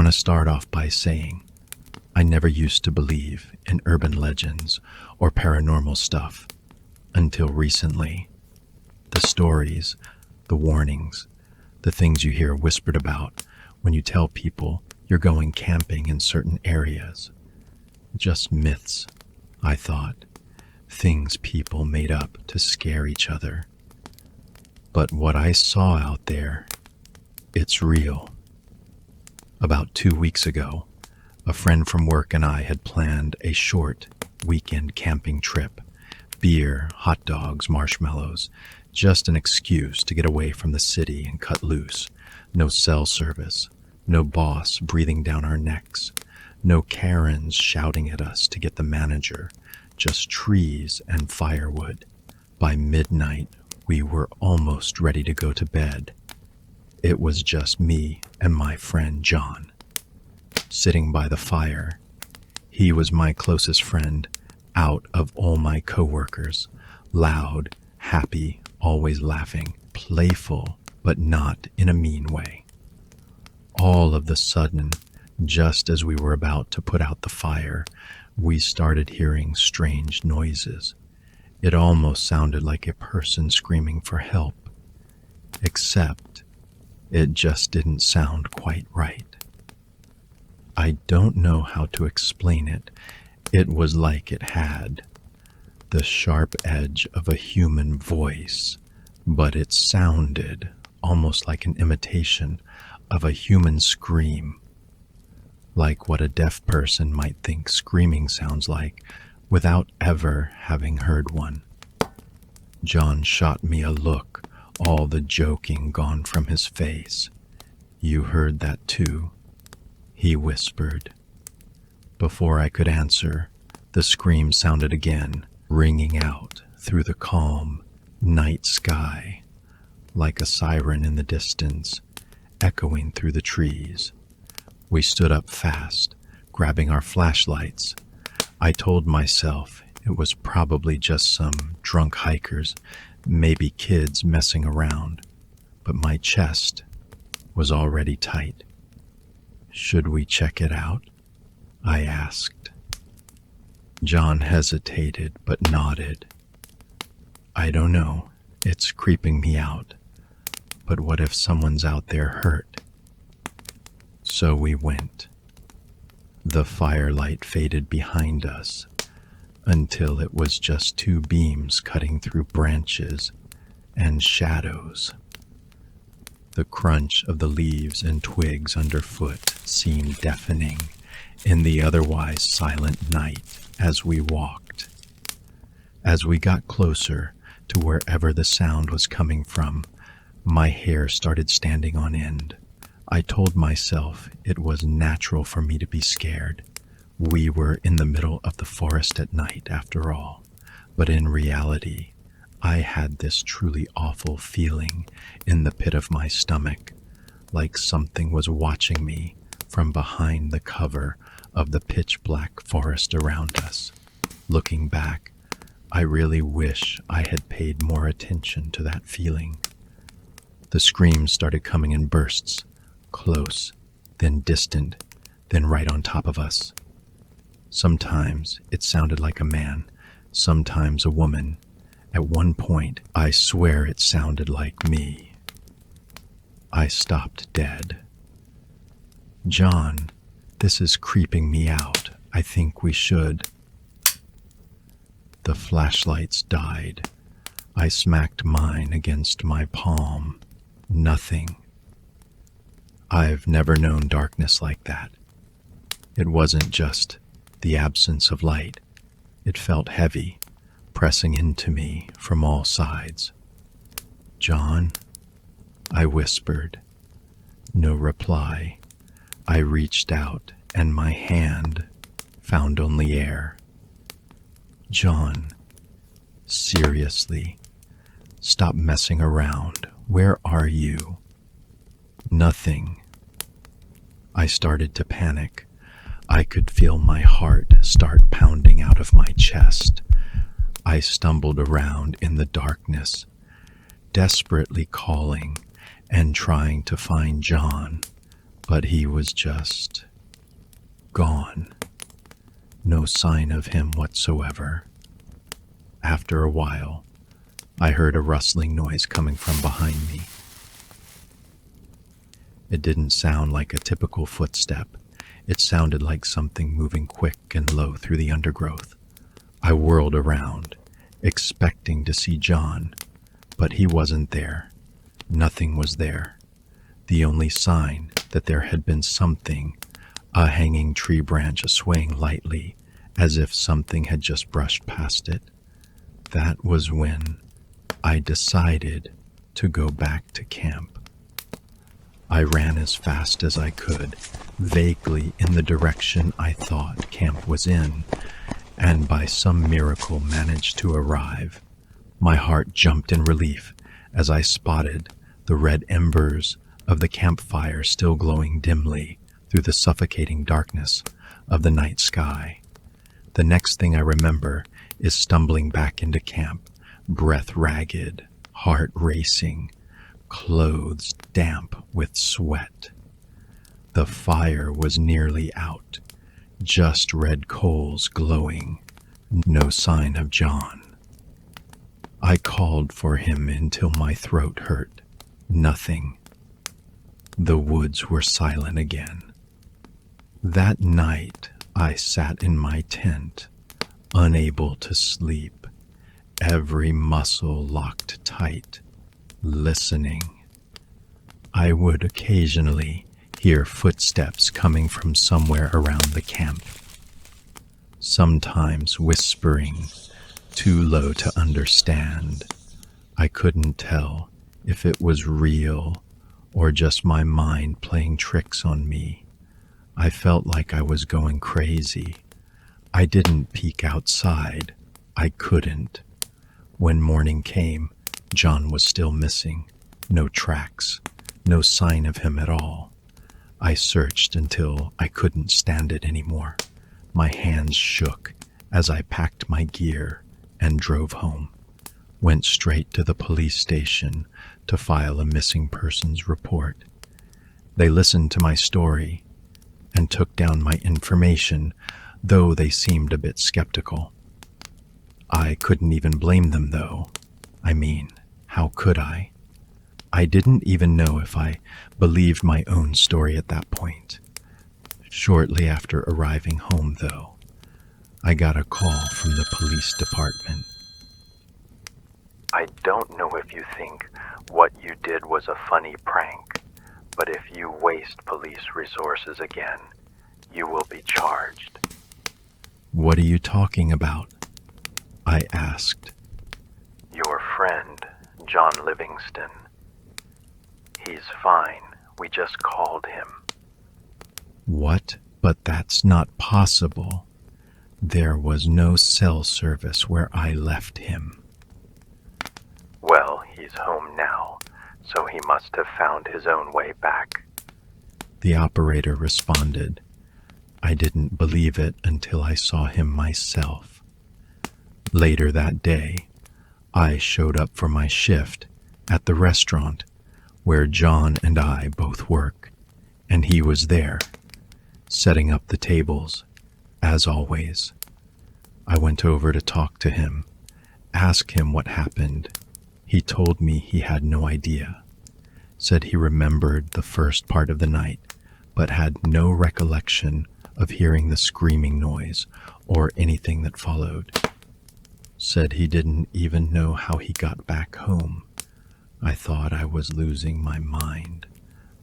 want to start off by saying I never used to believe in urban legends or paranormal stuff until recently. The stories, the warnings, the things you hear whispered about when you tell people you're going camping in certain areas. Just myths, I thought. Things people made up to scare each other. But what I saw out there, it's real. About 2 weeks ago, a friend from work and I had planned a short weekend camping trip. Beer, hot dogs, marshmallows, just an excuse to get away from the city and cut loose. No cell service, no boss breathing down our necks, no Karens shouting at us to get the manager, just trees and firewood. By midnight, we were almost ready to go to bed. It was just me and my friend John, sitting by the fire. He was my closest friend out of all my coworkers, loud, happy, always laughing, playful, but not in a mean way. All of the sudden, just as we were about to put out the fire, we started hearing strange noises. It almost sounded like a person screaming for help, except it just didn't sound quite right. I don't know how to explain it. It was like it had the sharp edge of a human voice, but it sounded almost like an imitation of a human scream, like what a deaf person might think screaming sounds like without ever having heard one. John shot me a look, all the joking gone from his face. "You heard that too?" he whispered. Before I could answer, the scream sounded again, ringing out through the calm night sky, like a siren in the distance, echoing through the trees. We stood up fast, grabbing our flashlights. I told myself it was probably just some drunk hikers, maybe kids messing around, but my chest was already tight. "Should we check it out?" I asked. John hesitated but nodded. "I don't know. It's creeping me out. But what if someone's out there hurt?" So we went. The firelight faded behind us until it was just two beams cutting through branches and shadows. The crunch of the leaves and twigs underfoot seemed deafening in the otherwise silent night as we walked. As we got closer to wherever the sound was coming from, my hair started standing on end. I told myself it was natural for me to be scared. We were in the middle of the forest at night, after all. But in reality, I had this truly awful feeling in the pit of my stomach, like something was watching me from behind the cover of the pitch-black forest around us. Looking back, I really wish I had paid more attention to that feeling. The screams started coming in bursts, close, then distant, then right on top of us. Sometimes it sounded like a man, sometimes a woman. At one point, I swear it sounded like me. I stopped dead. "John, this is creeping me out. I think we should." The flashlights died. I smacked mine against my palm. Nothing. I've never known darkness like that. It wasn't just the absence of light. It felt heavy, pressing into me from all sides. "John?" I whispered. No reply. I reached out, and my hand found only air. "John, seriously, stop messing around. Where are you?" "Nothing." I started to panic. I could feel my heart start pounding out of my chest. I stumbled around in the darkness, desperately calling and trying to find John, but he was just gone. No sign of him whatsoever. After a while, I heard a rustling noise coming from behind me. It didn't sound like a typical footstep. It sounded like something moving quick and low through the undergrowth. I whirled around, expecting to see John, but he wasn't there. Nothing was there. The only sign that there had been something, a hanging tree branch swaying lightly, as if something had just brushed past it. That was when I decided to go back to camp. I ran as fast as I could, vaguely in the direction I thought camp was in, and by some miracle managed to arrive. My heart jumped in relief as I spotted the red embers of the campfire still glowing dimly through the suffocating darkness of the night sky. The next thing I remember is stumbling back into camp, breath ragged, heart racing, clothes damp with sweat. The fire was nearly out, just red coals glowing, no sign of John. I called for him until my throat hurt. Nothing. The woods were silent again. That night, I sat in my tent, unable to sleep, every muscle locked tight, listening. I would occasionally hear footsteps coming from somewhere around the camp, sometimes whispering, too low to understand. I couldn't tell if it was real or just my mind playing tricks on me. I felt like I was going crazy. I didn't peek outside. I couldn't. When morning came, John was still missing. No tracks, no sign of him at all. I searched until I couldn't stand it anymore. My hands shook as I packed my gear and drove home. Went straight to the police station to file a missing persons report. They listened to my story and took down my information, though they seemed a bit skeptical. I couldn't even blame them, though. I mean, how could I? I didn't even know if I believed my own story at that point. Shortly after arriving home, though, I got a call from the police department. I don't know if you think what you did was a funny prank, but if you waste police resources again, you will be charged. What are you talking about? I asked. Your friend, John Livingston. He's fine. We just called him. What? But that's not possible. There was no cell service where I left him. Well, he's home now, so he must have found his own way back. The operator responded. I didn't believe it until I saw him myself. Later that day, I showed up for my shift at the restaurant where John and I both work, and he was there, setting up the tables, as always. I went over to talk to him, ask him what happened. He told me he had no idea, said he remembered the first part of the night, but had no recollection of hearing the screaming noise or anything that followed. Said he didn't even know how he got back home. I thought I was losing my mind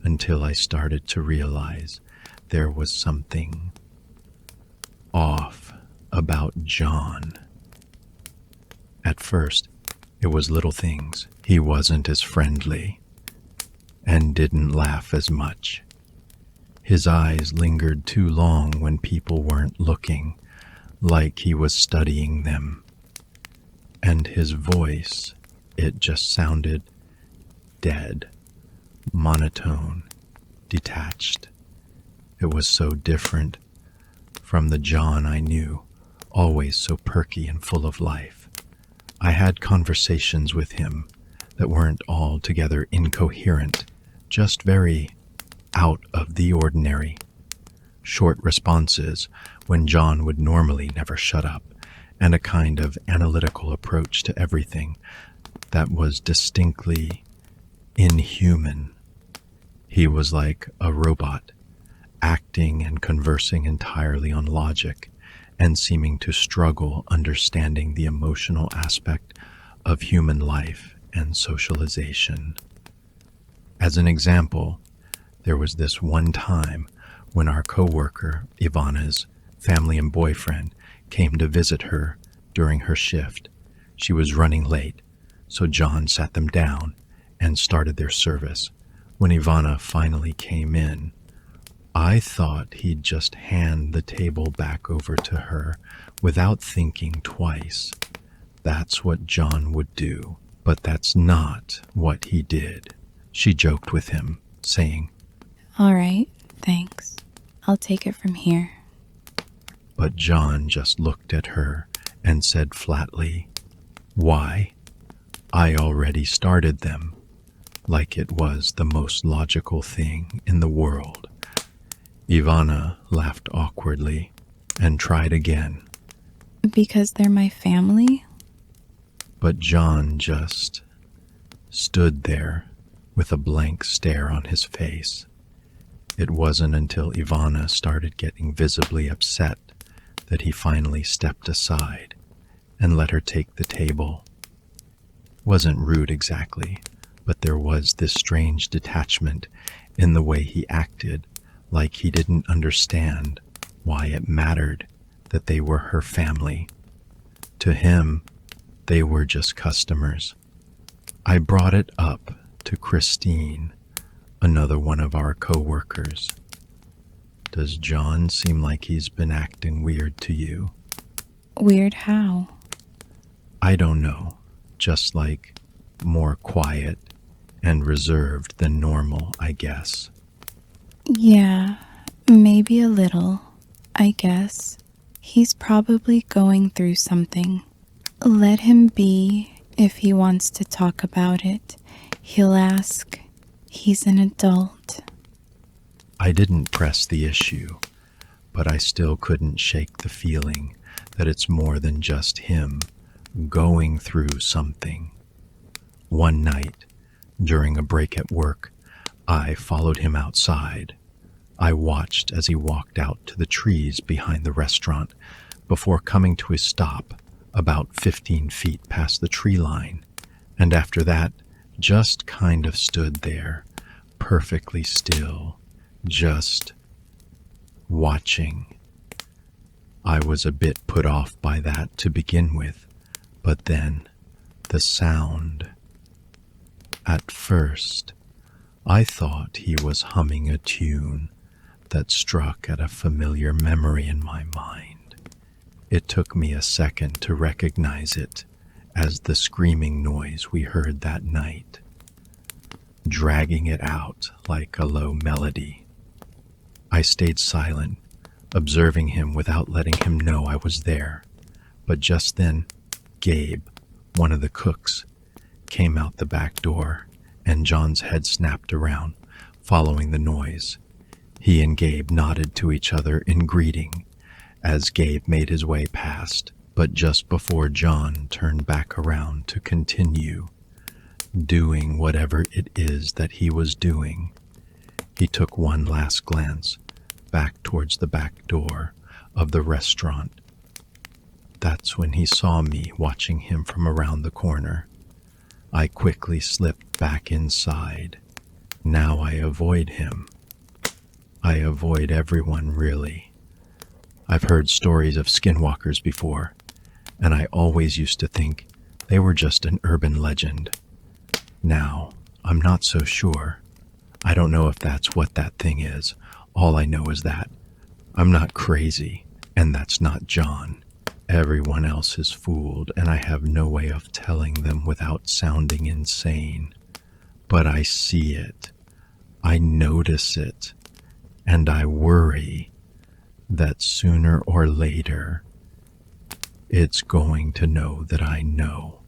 until I started to realize there was something off about John. At first, it was little things. He wasn't as friendly and didn't laugh as much. His eyes lingered too long when people weren't looking, like he was studying them. And his voice, it just sounded dead, monotone, detached. It was so different from the John I knew, always so perky and full of life. I had conversations with him that weren't altogether incoherent, just very out of the ordinary. Short responses when John would normally never shut up, and a kind of analytical approach to everything that was distinctly inhuman. He was like a robot, acting and conversing entirely on logic and seeming to struggle understanding the emotional aspect of human life and socialization. As an example, there was this one time when our coworker, Ivana's family and boyfriend, came to visit her during her shift. She was running late, so John sat them down and started their service. When Ivana finally came in, I thought he'd just hand the table back over to her without thinking twice. That's what John would do, but that's not what he did. She joked with him, saying, All right, thanks. I'll take it from here. But John just looked at her and said flatly, Why? I already started them, like it was the most logical thing in the world. Ivana laughed awkwardly and tried again. Because they're my family? But John just stood there with a blank stare on his face. It wasn't until Ivana started getting visibly upset that he finally stepped aside and let her take the table. Wasn't rude exactly, but there was this strange detachment in the way he acted, like he didn't understand why it mattered that they were her family. To him, they were just customers. I brought it up to Christine, another one of our co-workers. Does John seem like he's been acting weird to you? Weird how? I don't know, just like more quiet and reserved than normal, I guess. Yeah, maybe a little, I guess. He's probably going through something. Let him be. If he wants to talk about it, he'll ask. He's an adult. I didn't press the issue, but I still couldn't shake the feeling that it's more than just him going through something. One night, during a break at work, I followed him outside. I watched as he walked out to the trees behind the restaurant before coming to a stop about 15 feet past the tree line, and after that, just kind of stood there, perfectly still, just watching. I was a bit put off by that to begin with, but then the sound. At first, I thought he was humming a tune that struck at a familiar memory in my mind. It took me a second to recognize it as the screaming noise we heard that night, dragging it out like a low melody. I stayed silent, observing him without letting him know I was there. But just then, Gabe, one of the cooks, came out the back door, and John's head snapped around, following the noise. He and Gabe nodded to each other in greeting as Gabe made his way past, but just before John turned back around to continue doing whatever it is that he was doing, he took one last glance back towards the back door of the restaurant. That's when he saw me watching him from around the corner. I quickly slipped back inside. Now I avoid him. I avoid everyone, really. I've heard stories of skinwalkers before, and I always used to think they were just an urban legend. Now, I'm not so sure. I don't know if that's what that thing is. All I know is that I'm not crazy, and that's not John. Everyone else is fooled, and I have no way of telling them without sounding insane. But I see it. I notice it. And I worry that sooner or later, it's going to know that I know.